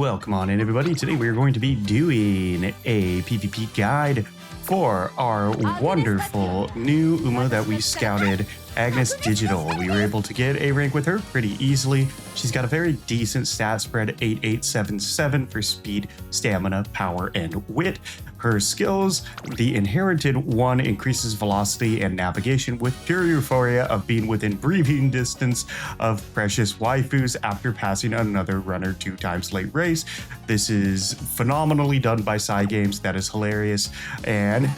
Well, come on in, everybody. Today we are going to be doing a PvP guide for our wonderful new Uma that we scouted, Agnes Digital. We were able to get a rank with her pretty easily. She's got a very decent stat spread, 8877 for speed, stamina, power, and wit. Her skills, the inherited one increases velocity and navigation with pure euphoria of being within breathing distance of precious waifus after passing another runner 2 times late race. This is phenomenally done by Games. That is hilarious, and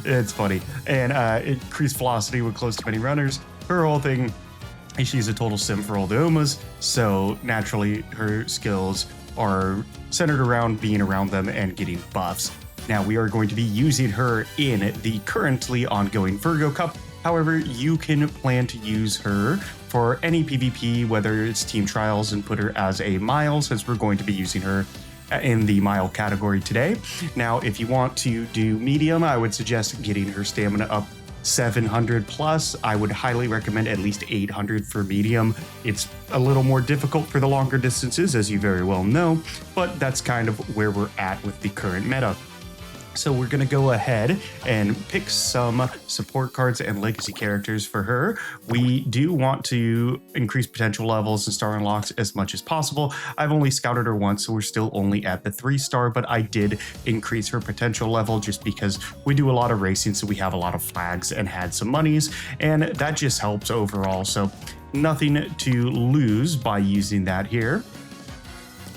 it's funny. And increased velocity with close to many runners. Her whole thing, she's a total sim for all the Umas, so naturally her skills are centered around being around them and getting buffs. Now we are going to be using her in the currently ongoing Virgo Cup. However, you can plan to use her for any PvP, whether it's team trials, and put her as a mile, since we're going to be using her in the mile category today. Now, if you want to do medium, I would suggest getting her stamina up 700 plus. I would highly recommend at least 800 for medium. It's a little more difficult for the longer distances, as you very well know, but that's kind of where we're at with the current meta. So we're going to go ahead and pick some support cards and legacy characters for her. We do want to increase potential levels and star unlocks as much as possible. I've only scouted her once, so we're still only at the 3-star, but I did increase her potential level just because we do a lot of racing, so we have a lot of flags and had some monies, and that just helps overall. So nothing to lose by using that here.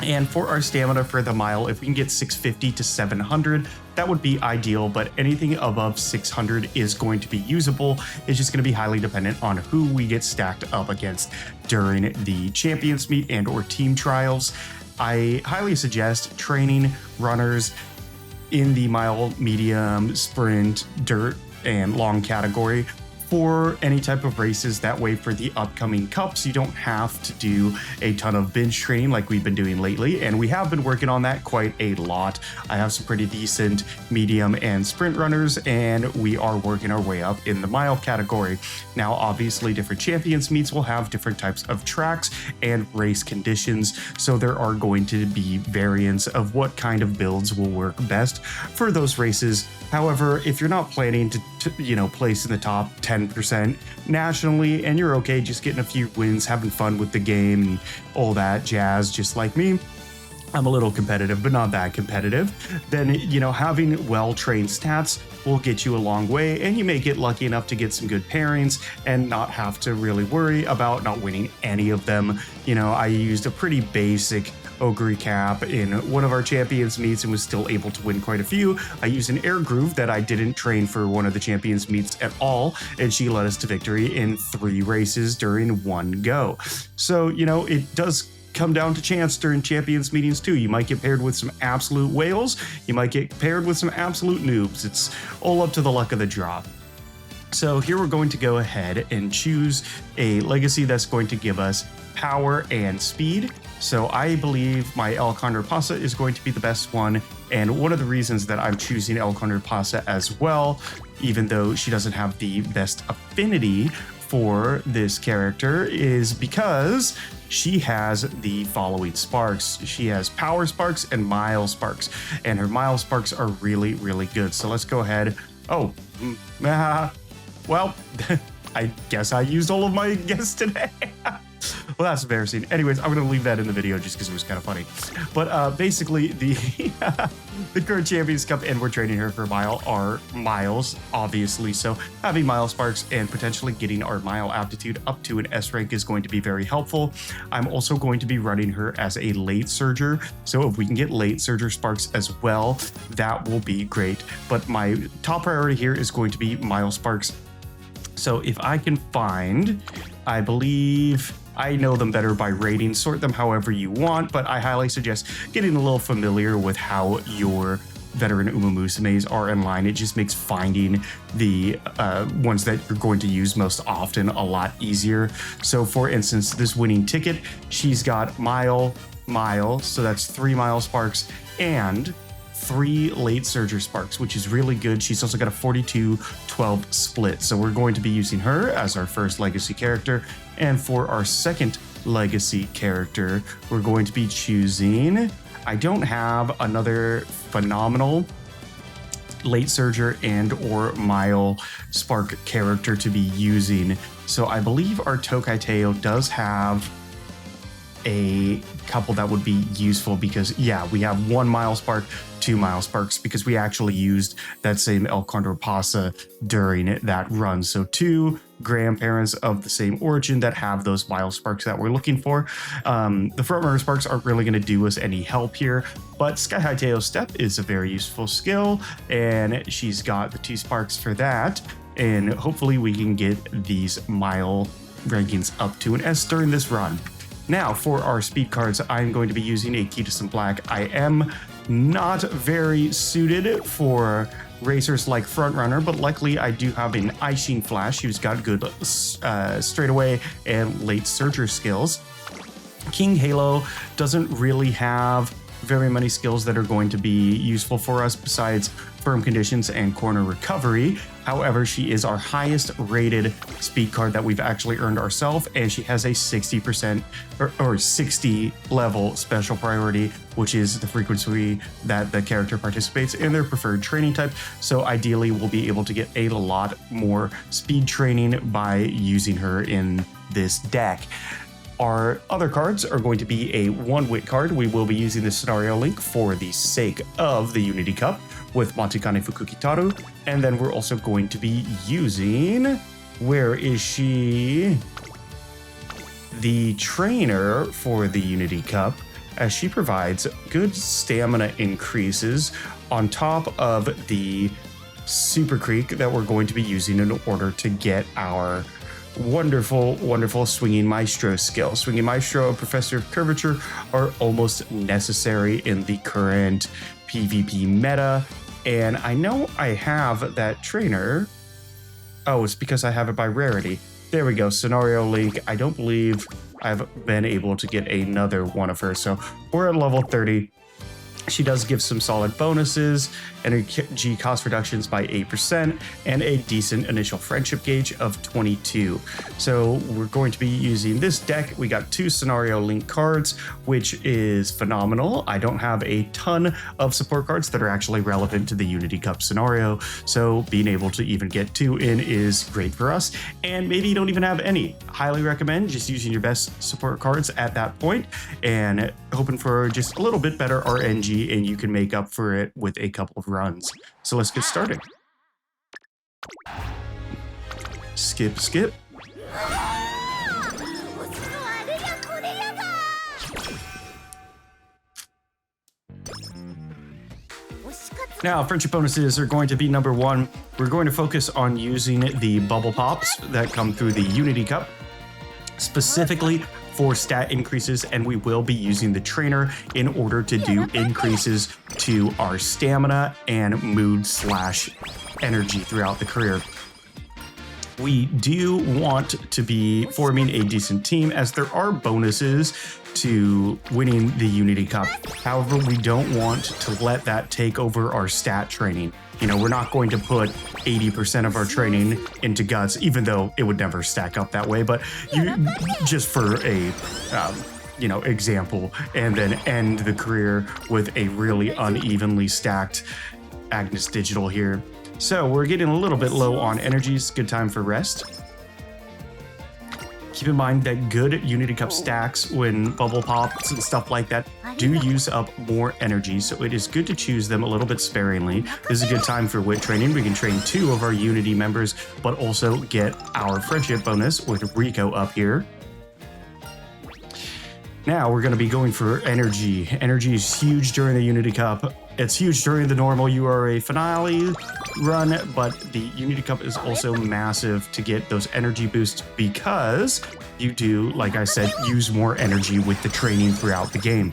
And for our stamina for the mile, if we can get 650 to 700, that would be ideal, but anything above 600 is going to be usable. It's just going to be highly dependent on who we get stacked up against during the champions meet and or team trials. I highly suggest training runners in the mile, medium, sprint, dirt, and long category for any type of races. That way, for the upcoming cups, you don't have to do a ton of bench training like we've been doing lately, and we have been working on that quite a lot. I have some pretty decent medium and sprint runners, and we are working our way up in the mile category. Now, obviously, different champions meets will have different types of tracks and race conditions, so there are going to be variants of what kind of builds will work best for those races. However, if you're not planning to place in the top 10% nationally, and you're okay just getting a few wins, having fun with the game and all that jazz, just like me, I'm a little competitive, but not that competitive, then, having well-trained stats will get you a long way, and you may get lucky enough to get some good pairings and not have to really worry about not winning any of them. I used a pretty basic Ogre cap in one of our champions meets and was still able to win quite a few. I used an air groove that I didn't train for one of the champions meets at all, and she led us to victory in 3 races during one go. So, it does come down to chance during champions meetings too. You might get paired with some absolute whales. You might get paired with some absolute noobs. It's all up to the luck of the draw. So here we're going to go ahead and choose a legacy that's going to give us power and speed. So I believe my El Condor Pasa is going to be the best one. And one of the reasons that I'm choosing El Condor Pasa as well, even though she doesn't have the best affinity for this character, is because she has the following sparks. She has power sparks and mile sparks, and her mile sparks are really, really good. So let's go ahead. Well, I guess I used all of my guesses today. Well, that's embarrassing. Anyways, I'm going to leave that in the video just because it was kind of funny. But basically, the current Champions Cup, and we're training her for a mile, are miles, obviously. So having mile sparks and potentially getting our mile aptitude up to an S rank is going to be very helpful. I'm also going to be running her as a late surger. So if we can get late surger sparks as well, that will be great. But my top priority here is going to be mile sparks. So if I can find, I believe I know them better by rating, sort them however you want, but I highly suggest getting a little familiar with how your veteran Uma Musumes are in line. It just makes finding the ones that you're going to use most often a lot easier. So for instance, this winning ticket, she's got mile, so that's 3 mile sparks and 3 late surger sparks, which is really good. She's also got a 42-12 split. So we're going to be using her as our first legacy character. And for our second legacy character. We're going to be choosing, I don't have another phenomenal late surger and or mile spark character to be using. So I believe our Tokai Teo does have a couple that would be useful because yeah, we have 1 mile spark, 2 mile sparks because we actually used that same El Condor Pasa during that run. So 2 grandparents of the same origin that have those mile sparks that we're looking for. The front runner sparks aren't really going to do us any help here, but Sky High Teo Step is a very useful skill and she's got the 2 sparks for that. And hopefully we can get these mile rankings up to an S during this run. Now, for our speed cards, I'm going to be using a Ketis Black. I am not very suited for racers like Frontrunner, but luckily I do have an Aishin Flash who's got good straightaway and late surger skills. King Halo doesn't really have very many skills that are going to be useful for us besides firm conditions and corner recovery. However, she is our highest rated speed card that we've actually earned ourselves, and she has a 60% or 60 level special priority, which is the frequency that the character participates in their preferred training type. So ideally, we'll be able to get a lot more speed training by using her in this deck. Our other cards are going to be a 1-wit card. We will be using the scenario link for the sake of the Unity Cup with Matikane Fukukitaru. And then we're also going to be using, where is she? The trainer for the Unity Cup, as she provides good stamina increases on top of the Super Creek that we're going to be using in order to get our wonderful Swinging Maestro skill. Swinging Maestro and Professor of Curvature are almost necessary in the current PvP meta. And I know I have that trainer. Oh, it's because I have it by rarity. There we go, Scenario Link. I don't believe I've been able to get another one of her. So we're at level 30. She does give some solid bonuses, energy cost reductions by 8%, and a decent initial friendship gauge of 22. So we're going to be using this deck. We got 2 scenario link cards, which is phenomenal. I don't have a ton of support cards that are actually relevant to the Unity Cup scenario, so being able to even get 2 in is great for us. And maybe you don't even have any. Highly recommend just using your best support cards at that point and hoping for just a little bit better RNG, and you can make up for it with a couple of runs. So let's get started. Skip. Now, friendship bonuses are going to be number 1. We're going to focus on using the bubble pops that come through the Unity Cup, specifically for stat increases, and we will be using the trainer in order to do increases to our stamina and mood/energy throughout the career. We do want to be forming a decent team as there are bonuses to winning the Unity Cup. However, we don't want to let that take over our stat training. You know, we're not going to put 80% of our training into guts, even though it would never stack up that way, but you just for a example, and then end the career with a really unevenly stacked Agnes Digital here. So we're getting a little bit low on energy. It's a good time for rest. Keep in mind that good Unity Cup stacks, when bubble pops and stuff like that, do use up more energy, so it is good to choose them a little bit sparingly. This is a good time for wit training. We can train 2 of our Unity members, but also get our friendship bonus with Rico up here. Now we're going to be going for energy. Energy is huge during the Unity Cup. It's huge during the normal URA finale run, but the Unity Cup is also massive to get those energy boosts because you do, like I said, use more energy with the training throughout the game.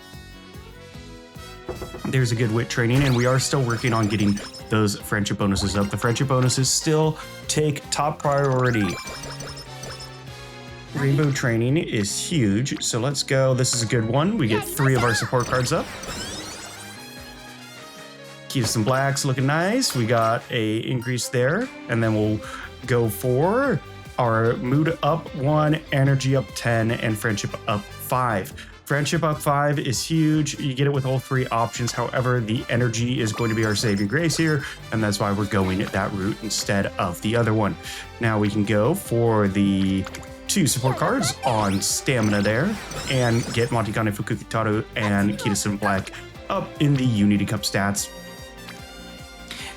There's a good wit training, and we are still working on getting those friendship bonuses up. The friendship bonuses still take top priority. Rainbow training is huge, so let's go. This is a good one. We get 3 of our support cards up. Keep some blacks looking nice. We got a increase there, and then we'll go for our mood up 1, energy up 10, and friendship up 5. Friendship up 5 is huge. You get it with all 3 options. However, the energy is going to be our saving grace here, and that's why we're going that route instead of the other one. Now we can go for the 2 support cards on stamina there and get Motikane Fukukitaru and Kitasen Black up in the Unity Cup stats.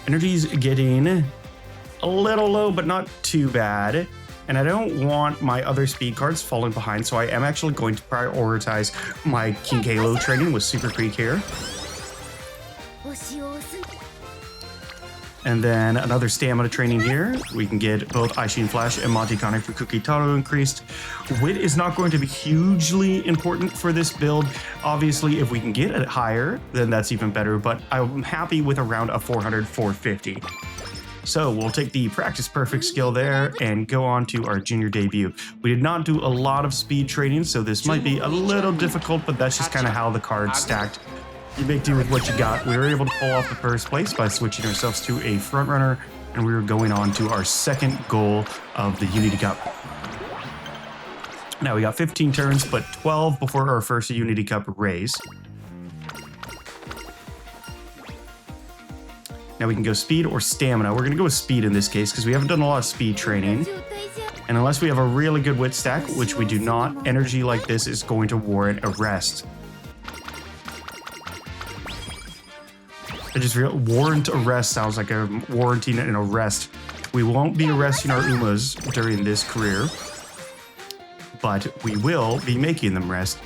Energy's getting a little low, but not too bad. And I don't want my other speed cards falling behind, so I am actually going to prioritize my King Halo training with Super Creek here. And then another stamina training here. We can get both Aishin Flash and Motikane Fukukitaru increased. Wit is not going to be hugely important for this build. Obviously, if we can get it higher, then that's even better, but I'm happy with around a 400-450. So we'll take the practice perfect skill there and go on to our junior debut. We did not do a lot of speed training, so this might be a little difficult, but that's just kind of how the cards stacked. You make do with what you got. We were able to pull off the first place by switching ourselves to a front runner, and we were going on to our second goal of the Unity Cup. Now we got 15 turns, but 12 before our first Unity Cup race. Now we can go speed or stamina. We're going to go with speed in this case because we haven't done a lot of speed training. And unless we have a really good wit stack, which we do not, energy like this is going to warrant a rest. I just feel warrant arrest sounds like a warranting an arrest. We won't be arresting our Umas during this career, but we will be making them rest.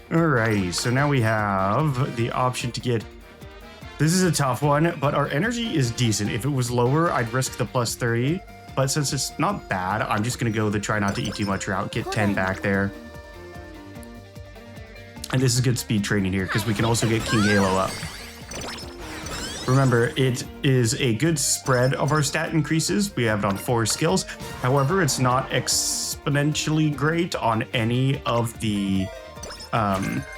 Alrighty, so now we have the option to get... This is a tough one, but our energy is decent. If it was lower, I'd risk the plus 30, but since it's not bad, I'm just going to go the try not to eat too much route, get 10 back there. And this is good speed training here, because we can also get King Halo up. Remember, it is a good spread of our stat increases. We have it on 4 skills. However, it's not exponentially great on any of the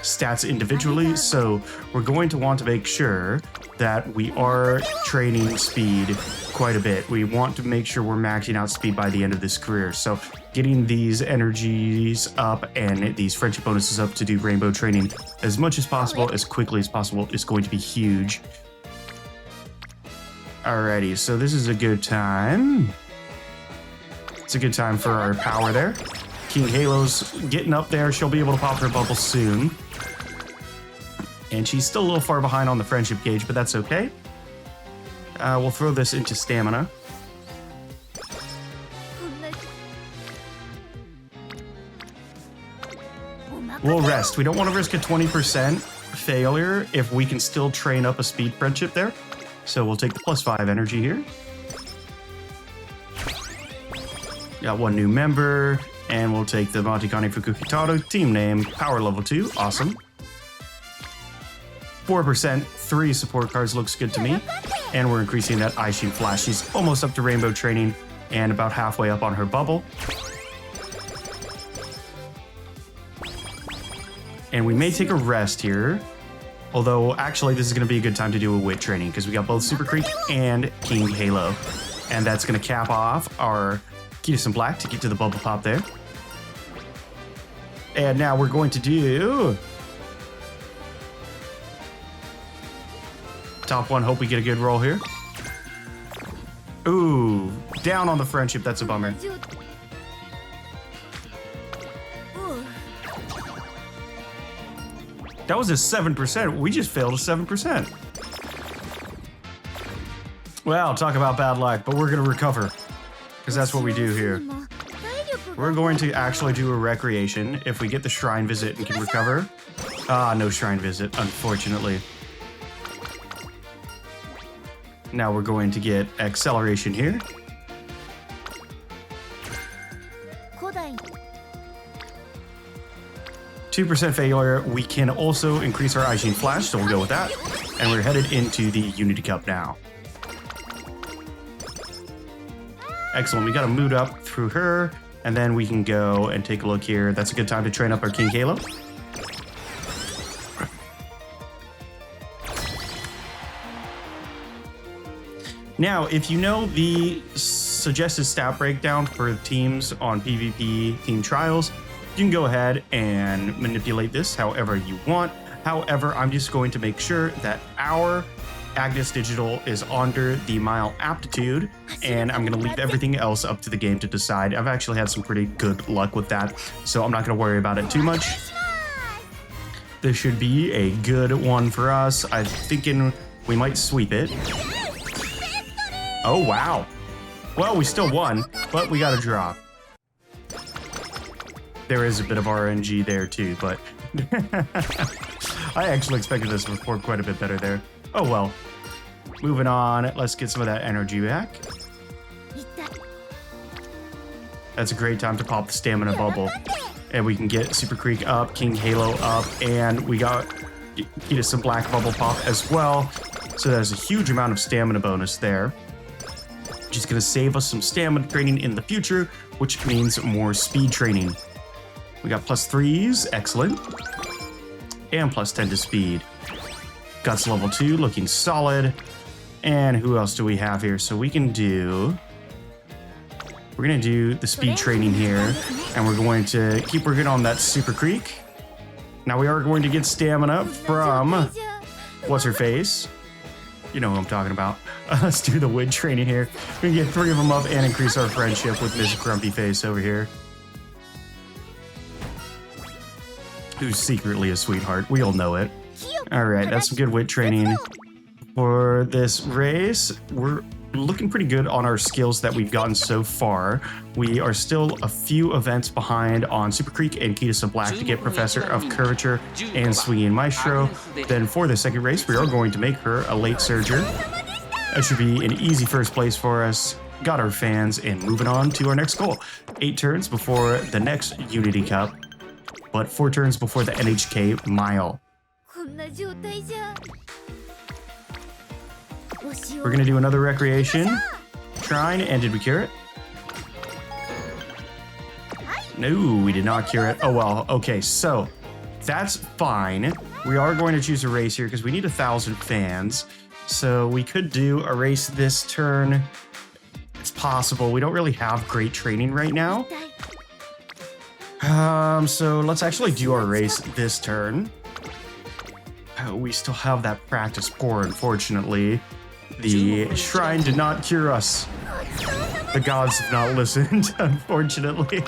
stats individually, so we're going to want to make sure that we are training speed quite a bit. We want to make sure we're maxing out speed by the end of this career, so getting these energies up and these friendship bonuses up to do rainbow training as much as possible, as quickly as possible, is going to be huge. Alrighty, so this is a good time. It's a good time for our power there. King Halo's getting up there. She'll be able to pop her bubble soon. And she's still a little far behind on the friendship gauge, but that's okay. We'll throw this into stamina. We'll rest. We don't want to risk a 20% failure if we can still train up a speed friendship there. So we'll take the plus 5 energy here. Got 1 new member. And we'll take the Motikane Fukukitaru, team name, power level 2, awesome. 4%, 3 support cards looks good to me. And we're increasing that Aishin Flash. She's almost up to rainbow training and about halfway up on her bubble. And we may take a rest here. Although, actually, this is going to be a good time to do a wit training because we got both Super Creek and King Halo. And that's going to cap off our Kitasen Black to get to the bubble pop there. And now we're going to do top 1. Hope we get a good roll here. Ooh, down on the friendship. That's a bummer. That was a 7%. We just failed a 7%. Well, talk about bad luck, but we're going to recover because that's what we do here. We're going to actually do a recreation if we get the shrine visit and can recover. Ah, no shrine visit, unfortunately. Now we're going to get acceleration here. %2 failure. We can also increase our Aishin Flash, so we'll go with that. And we're headed into the Unity Cup now. Excellent. We got a mood up through her. And then we can go and take a look here. That's a good time to train up our King Halo. Now, if you know the suggested stat breakdown for teams on PvP team trials. You can go ahead and manipulate this however you want. However, I'm just going to make sure that our Agnes Digital is under the mile aptitude, and I'm going to leave everything else up to the game to decide. I've actually had some pretty good luck with that, so I'm not going to worry about it too much. This should be a good one for us. I'm thinking we might sweep it. Oh, wow. Well, we still won, but we got a draw. There is a bit of RNG there too, but I actually expected this to perform quite a bit better there. Oh well. Moving on, let's get some of that energy back. That's a great time to pop the stamina bubble. And we can get Super Creek up, King Halo up, and we got some black bubble pop as well. So there's a huge amount of stamina bonus there. Which is going to save us some stamina training in the future, which means more speed training. We got +3s, excellent. And +10 to speed. Guts level 2, looking solid. And who else do we have here? So we can do... We're going to do the speed training here. And we're going to keep working on that Super Creek. Now we are going to get stamina from... What's-her-face? You know who I'm talking about. Let's do the wood training here. We can get 3 of them up and increase our friendship with Miss Grumpy Face over here. Who's secretly a sweetheart. We all know it. Alright, that's some good wit training for this race. We're looking pretty good on our skills that we've gotten so far. We are still a few events behind on Super Creek and Kita Black to get Professor of Curvature and Swinging Maestro. Then for the second race, we are going to make her a late surger. That should be an easy first place for us. Got our fans, and moving on to our next goal. 8 turns before the next Unity Cup, but 4 turns before the NHK Mile. We're gonna do another recreation shrine, and did we cure it? No, we did not cure it. Oh well, okay, so that's fine. We are going to choose a race here because we need 1,000 fans. So we could do a race this turn. It's possible. We don't really have great training right now. So let's actually do our race this turn. We still have that practice pour, unfortunately. The shrine did not cure us. The gods have not listened, unfortunately.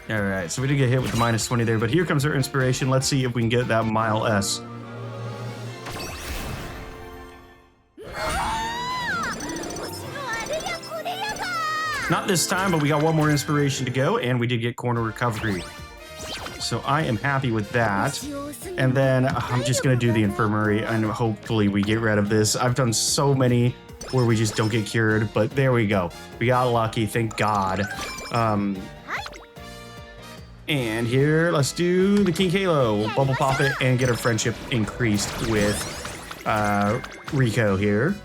Alright, so we did get hit with the -20 there, but here comes our inspiration. Let's see if we can get that Mile S. Not this time, but we got one more inspiration to go, and we did get corner recovery. So I am happy with that. And then I'm just going to do the infirmary, and hopefully we get rid of this. I've done so many where we just don't get cured, but there we go. We got lucky, thank God. And here, let's do the King Halo. Bubble pop it and get our friendship increased with Rico here.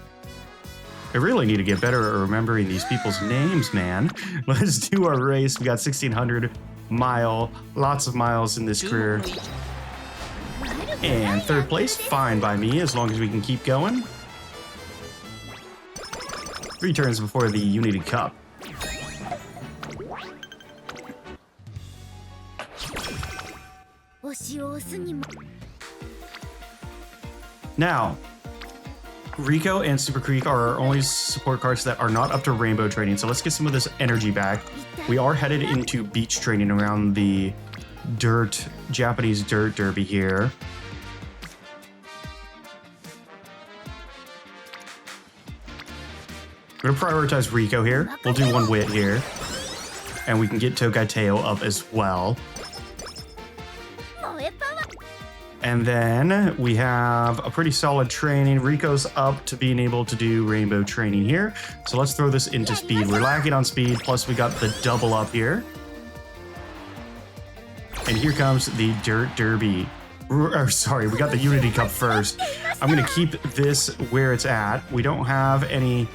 I really need to get better at remembering these people's names, man. Let's do our race. We got 1,600 mile, lots of miles in this career. And 3rd place, fine by me, as long as we can keep going. 3 turns before the Unity Cup. Now, Rico and Super Creek are our only support cards that are not up to rainbow training, so let's get some of this energy back. We are headed into beach training around the Japanese dirt derby here. We're gonna prioritize Rico here. We'll do 1 wit here. And we can get Tokai Teo up as well. And then we have a pretty solid training. Rico's up to being able to do rainbow training here. So let's throw this into speed. We're lacking on speed, plus we got the double up here. And here comes the Dirt Derby. Sorry, we got the Unity Cup first. I'm going to keep this where it's at. We don't have any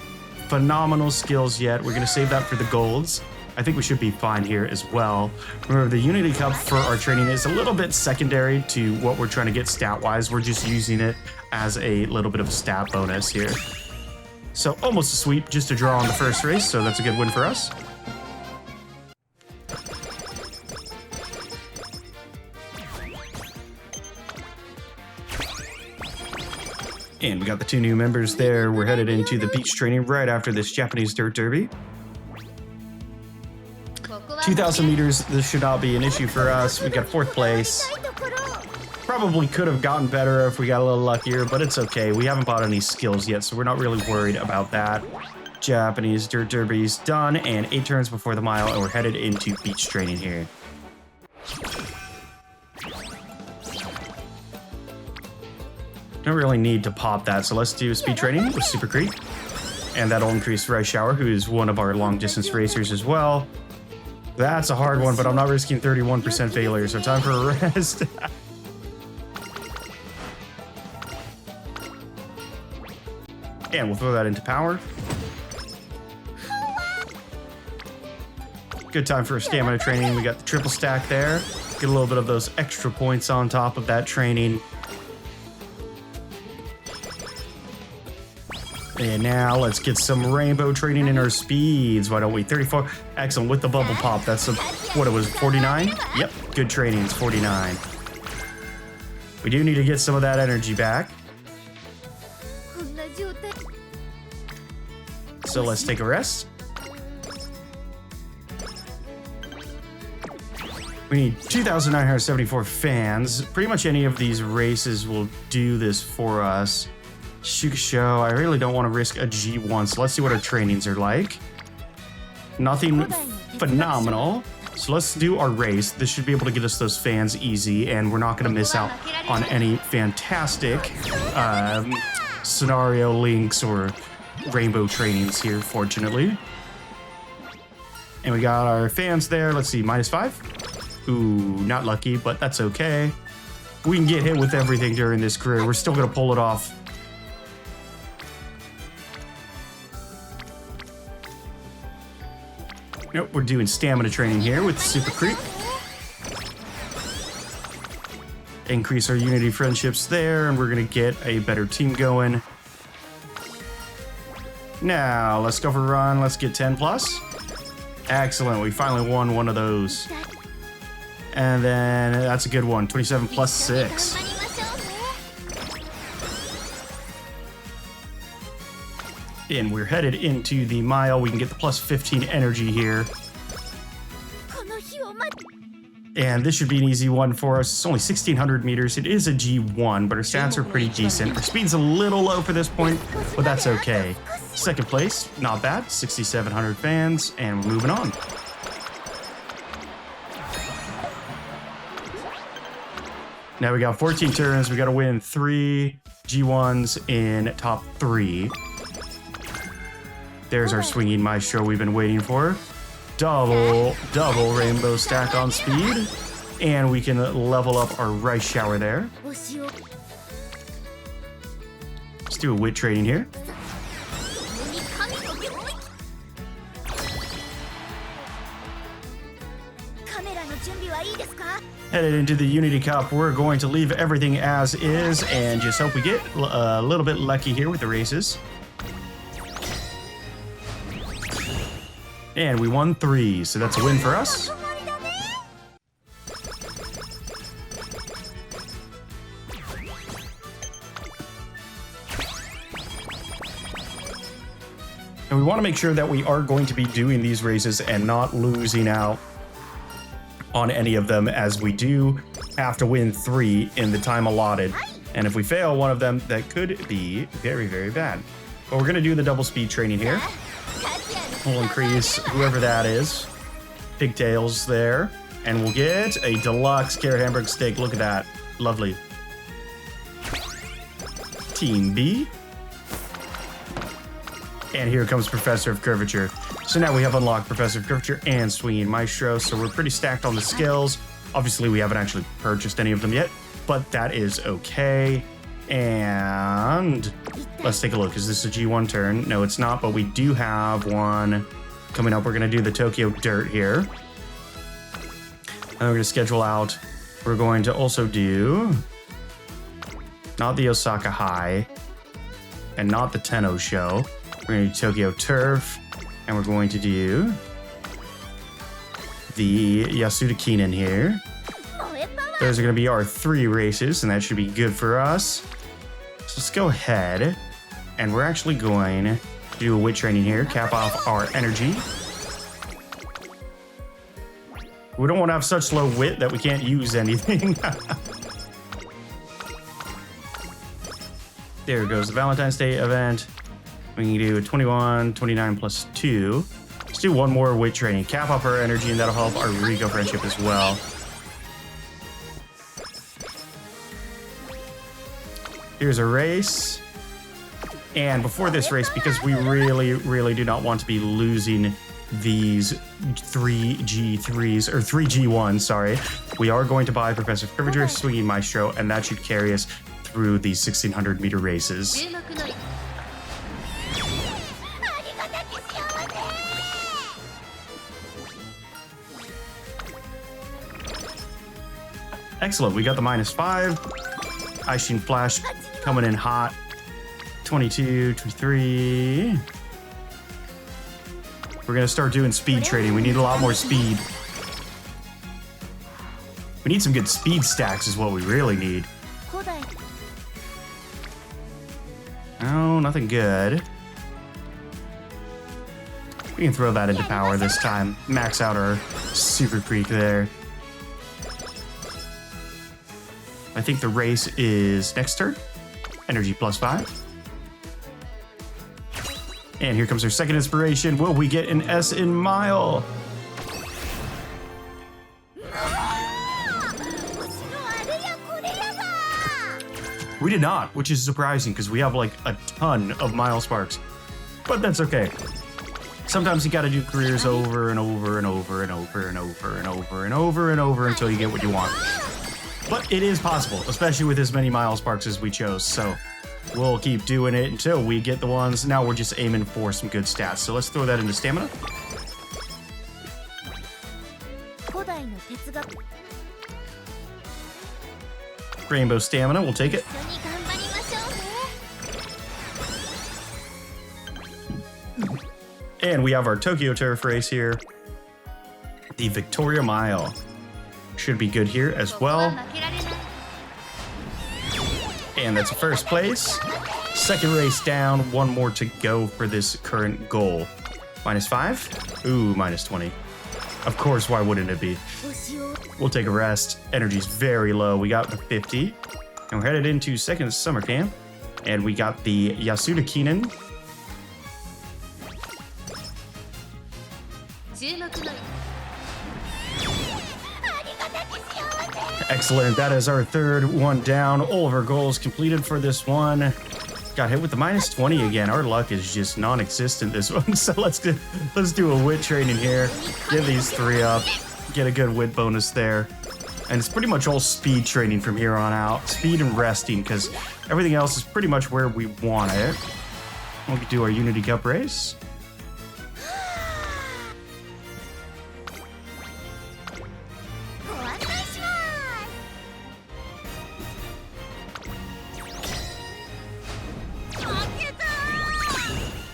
phenomenal skills yet. We're going to save that for the golds. I think we should be fine here as well. Remember, the Unity Cup for our training is a little bit secondary to what we're trying to get stat-wise. We're just using it as a little bit of a stat bonus here. So almost a sweep, just a draw on the first race, so that's a good win for us. And we got the 2 new members there. We're headed into the beach training right after this Japanese dirt derby. 2,000 meters, this should not be an issue for us. We got 4th place. Probably could have gotten better if we got a little luckier, but it's okay. We haven't bought any skills yet, so we're not really worried about that. Japanese dirt derby's done, and 8 turns before the mile, and we're headed into beach training here. Don't really need to pop that, so let's do speed training with Super Creek. And that'll increase Rice Shower, who is one of our long distance racers as well. That's a hard one, but I'm not risking 31% failure, so time for a rest. And we'll throw that into power. Good time for stamina training. We got the triple stack there. Get a little bit of those extra points on top of that training. And now let's get some rainbow training in our speeds. Why don't we? 34. Excellent with the bubble pop. That's what it was, 49? Yep, good training. It's 49. We do need to get some of that energy back. So let's take a rest. We need 2,974 fans. Pretty much any of these races will do this for us. Show. I really don't want to risk a G1, so let's see what our trainings are like. Nothing phenomenal. So let's do our race. This should be able to get us those fans easy, and we're not going to miss out on any fantastic scenario links or rainbow trainings here, fortunately. And we got our fans there. Let's see, -5. Ooh, not lucky, but that's okay. We can get hit with everything during this career. We're still going to pull it off. Nope, we're doing stamina training here with Super Creep. Increase our Unity friendships there, and we're going to get a better team going. Now, let's go for a run. Let's get 10 plus. Excellent, we finally won one of those. And then that's a good one, 27 plus 6. And we're headed into the mile. We can get the plus 15 energy here. And this should be an easy one for us. It's only 1,600 meters. It is a G1, but our stats are pretty decent. Our speed's a little low for this point, but that's okay. 2nd place, not bad. 6,700 fans, and we're moving on. Now we got 14 turns. We got to win 3 G1s in top 3. There's our swinging maestro we've been waiting for. Double rainbow stack on speed. And we can level up our Rice Shower there. Let's do a wit training here. Headed into the Unity Cup, we're going to leave everything as is and just hope we get a little bit lucky here with the races. And we won 3, so that's a win for us. And we want to make sure that we are going to be doing these races and not losing out on any of them, as we do have to win 3 in the time allotted. And if we fail one of them, that could be very, very bad. But we're going to do the double speed training here. We'll increase whoever that is. Pigtails there. And we'll get a deluxe carrot hamburger steak. Look at that. Lovely. Team B. And here comes Professor of Curvature. So now we have unlocked Professor of Curvature and Swinging Maestro. So we're pretty stacked on the skills. Obviously, we haven't actually purchased any of them yet, but that is okay. And let's take a look. Is this a G1 turn? No, it's not, but we do have one Coming up, we're going to do the Tokyo Dirt here. And we're going to schedule out. We're going to also do not the Osaka High and not the Tenno Show. We're going to do Tokyo Turf, and we're going to do the Yasuda Kinen here. Those are going to be our 3 races, and that should be good for us. So let's go ahead, and we're actually going to do a wit training here, cap off our energy. We don't want to have such low wit that we can't use anything. There goes the Valentine's Day event. We can do 21, 29 plus 2. Let's do one more wit training, cap off our energy, and that'll help our Rico friendship as well. Here's a race. And before this race, because we really do not want to be losing these 3G3s, or 3G1s, sorry, we are going to buy Professor Privileger Swinging Maestro, and that should carry us through these 1600 meter races. Excellent, we got the -5. Icing Flash coming in hot. 22, 23. We're gonna start doing speed trading. We need a lot more speed. We need some good speed stacks is what we really need. Oh, nothing good. We can throw that into power this time. Max out our Super Creek there. I think the race is next turn. Energy +5. And here comes our second inspiration. Will we get an S in mile? We did not, which is surprising because we have like a ton of mile sparks. But that's okay. Sometimes you gotta do careers over and over and over and over and over and over and over and over until you get what you want. But it is possible, especially with as many mile sparks as we chose. So we'll keep doing it until we get the ones. Now we're just aiming for some good stats. So let's throw that into stamina. Rainbow stamina, we'll take it. And we have our Tokyo Turf race here. The Victoria Mile. Should be good here as well. And that's first place. Second race down. One more to go for this current goal. -5. Ooh, -20. Of course, why wouldn't it be? We'll take a rest. Energy's very low. We got the 50. And we're headed into second summer camp. And we got the Yasuda Kinen. Excellent. That is our third one down. All of our goals completed for this one. Got hit with the -20 again. Our luck is just non-existent this one. So let's do a wit training here. Get these 3 up. Get a good wit bonus there. And it's pretty much all speed training from here on out. Speed and resting, because everything else is pretty much where we want it. We'll do our Unity Cup race.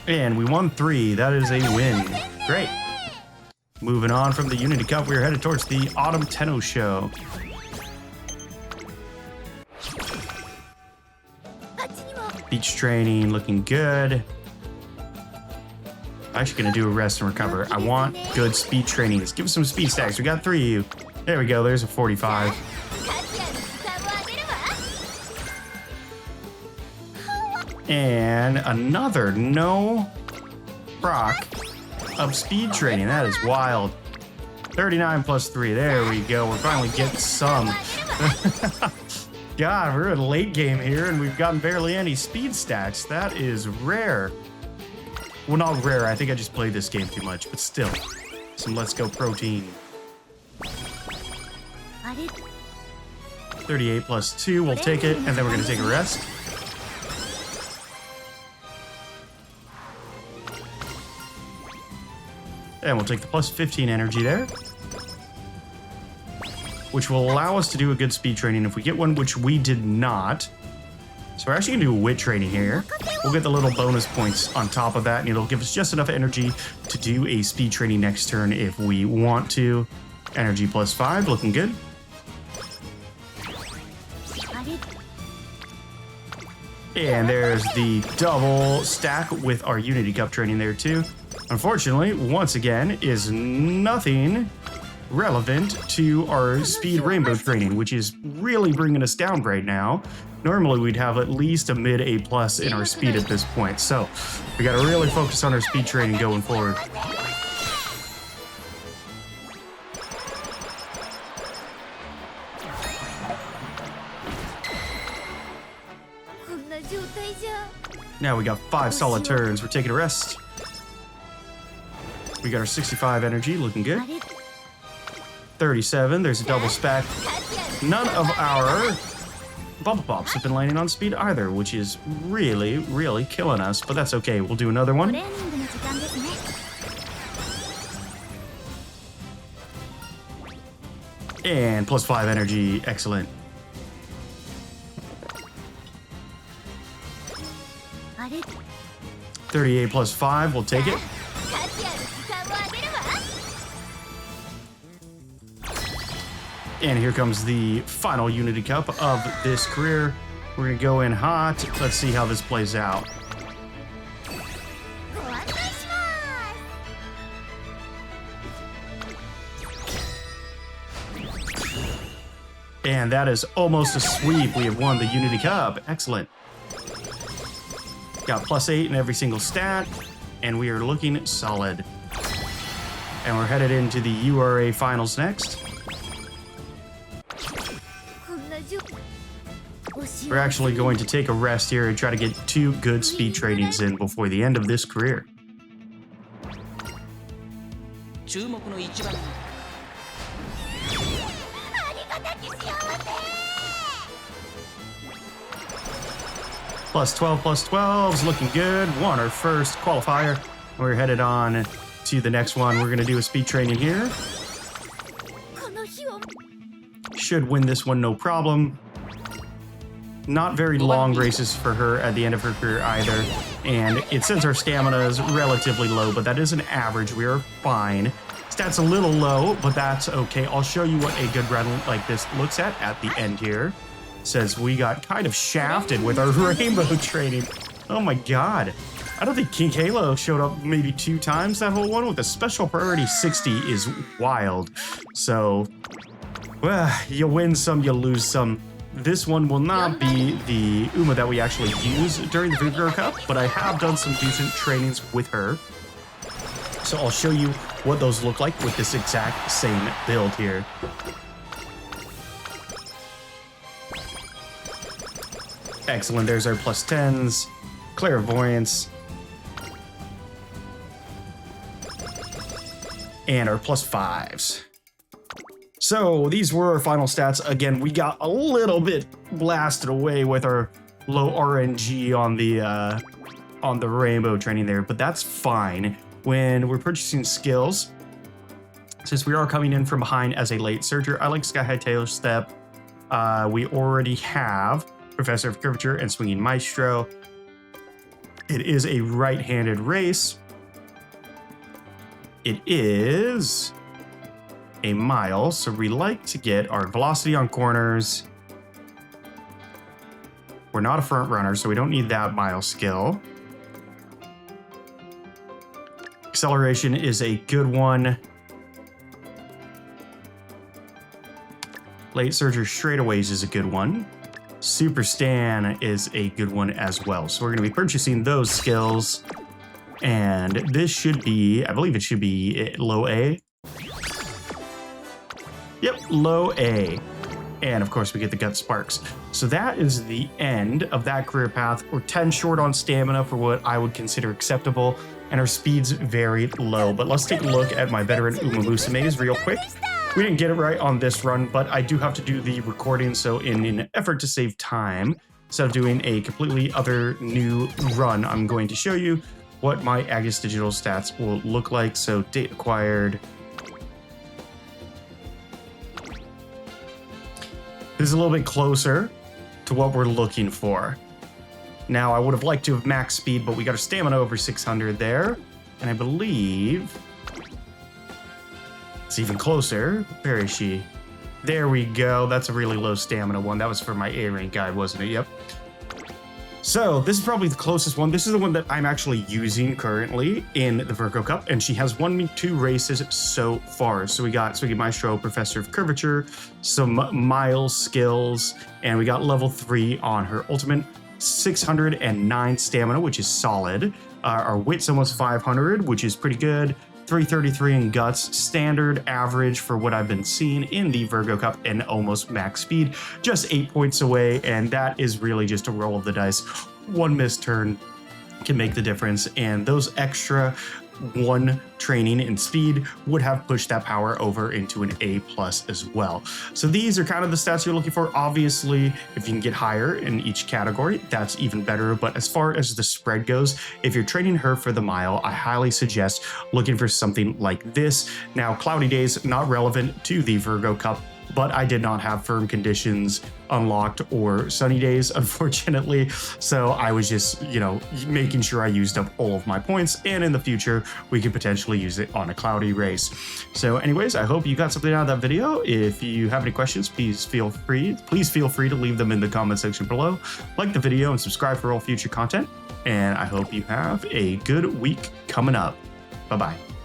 And we won 3. That is a win. Great. Moving on from the Unity Cup, we are headed towards the Autumn Tenno Show. Beach training looking good. I'm actually going to do a rest and recover. I want good speed training. Let's give us some speed stacks. We got 3 of you. There we go. There's a 45. And another no proc of speed training. That is wild. 39 plus 3. There we go. We're finally getting some. God, we're in a late game here and we've gotten barely any speed stacks. That is rare. Well, not rare. I think I just played this game too much, but still. Some Let's Go protein. 38 plus 2. We'll take it. And then we're going to take a rest. And we'll take the plus 15 energy there, which will allow us to do a good speed training if we get one, which we did not. So we're actually going to do a wit training here. We'll get the little bonus points on top of that, and it'll give us just enough energy to do a speed training next turn if we want to. Energy plus 5, looking good. And there's the double stack with our Unity Cup training there too. Unfortunately, once again, is nothing relevant to our speed rainbow training, which is really bringing us down right now. Normally we'd have at least a mid A+ in our speed at this point, so we got to really focus on our speed training going forward. Now we got 5 solid turns. We're taking a rest. We got our 65 energy, looking good. 37, there's a double stack. None of our bubble pops have been landing on speed either, which is really, really killing us, but that's okay. We'll do another one. And plus 5 energy, excellent. 38 plus 5, we'll take it. And here comes the final Unity Cup of this career. We're gonna go in hot. Let's see how this plays out. And that is almost a sweep. We have won the Unity Cup. Excellent. Got plus 8 in every single stat, and we are looking solid. And we're headed into the URA finals next. We're actually going to take a rest here and try to get 2 good speed trainings in before the end of this career. Plus 12, plus 12's looking good. Won our first qualifier. We're headed on to the next one. We're going to do a speed training here. Should win this one no problem. Not very long races for her at the end of her career either. And it says our stamina is relatively low, but that is an average. We are fine. Stats a little low, but that's okay. I'll show you what a good run like this looks at the end here. Says we got kind of shafted with our rainbow training. Oh my god. I don't think King Halo showed up maybe 2 times that whole one. With a special priority 60 is wild. So, well, you win some, you lose some. This one will not be the Uma that we actually use during the Virgo Cup, but I have done some decent trainings with her. So I'll show you what those look like with this exact same build here. Excellent, there's our plus 10s, clairvoyance, and our plus 5s. So these were our final stats. Again, we got a little bit blasted away with our low RNG on the rainbow training there, but that's fine. When we're purchasing skills, since we are coming in from behind as a late surger, I like Sky High Tail Step. We already have Professor of Curvature and Swinging Maestro. It is a right-handed race. It is a mile, so we like to get our velocity on corners. We're not a front runner, so we don't need that mile skill. Acceleration is a good one. Late Surger Straightaways is a good one. Super Stan is a good one as well. So we're going to be purchasing those skills. And this should be, I believe it should be low A. Yep, low A. And of course we get the Gut Sparks. So that is the end of that career path. We're 10 short on stamina for what I would consider acceptable. And our speed's very low. But let's take a look at my veteran Uma Musume's real quick. We didn't get it right on this run, but I do have to do the recording, so in an effort to save time, instead of doing a completely other new run, I'm going to show you what my Agnes Digital stats will look like. So date acquired. This is a little bit closer to what we're looking for. Now, I would have liked to have max speed, but we got a stamina over 600 there. And I believe it's even closer. Where is she? There we go. That's a really low stamina one. That was for my A rank guide, wasn't it? Yep. So this is probably the closest one. This is the one that I'm actually using currently in the Virgo Cup, and she has won me 2 races so far. So we got Maestro, Professor of Curvature, some Miles skills, and we got level 3 on her ultimate. 609 stamina, which is solid. Our wit's almost 500, which is pretty good. 333 in guts, standard average for what I've been seeing in the Virgo Cup, and almost max speed, just 8 points away, and that is really just a roll of the dice. One missed turn can make the difference, and those extra 1 training in speed would have pushed that power over into an A+ as well. So these are kind of the stats you're looking for. Obviously, if you can get higher in each category, that's even better. But as far as the spread goes, if you're training her for the mile, I highly suggest looking for something like this. Now, cloudy days, not relevant to the Virgo Cup, but I did not have firm conditions unlocked or sunny days, unfortunately. So I was just, making sure I used up all of my points, and in the future, we could potentially use it on a cloudy race. So anyways, I hope you got something out of that video. If you have any questions, please feel free to leave them in the comment section below. Like the video and subscribe for all future content. And I hope you have a good week coming up. Bye-bye.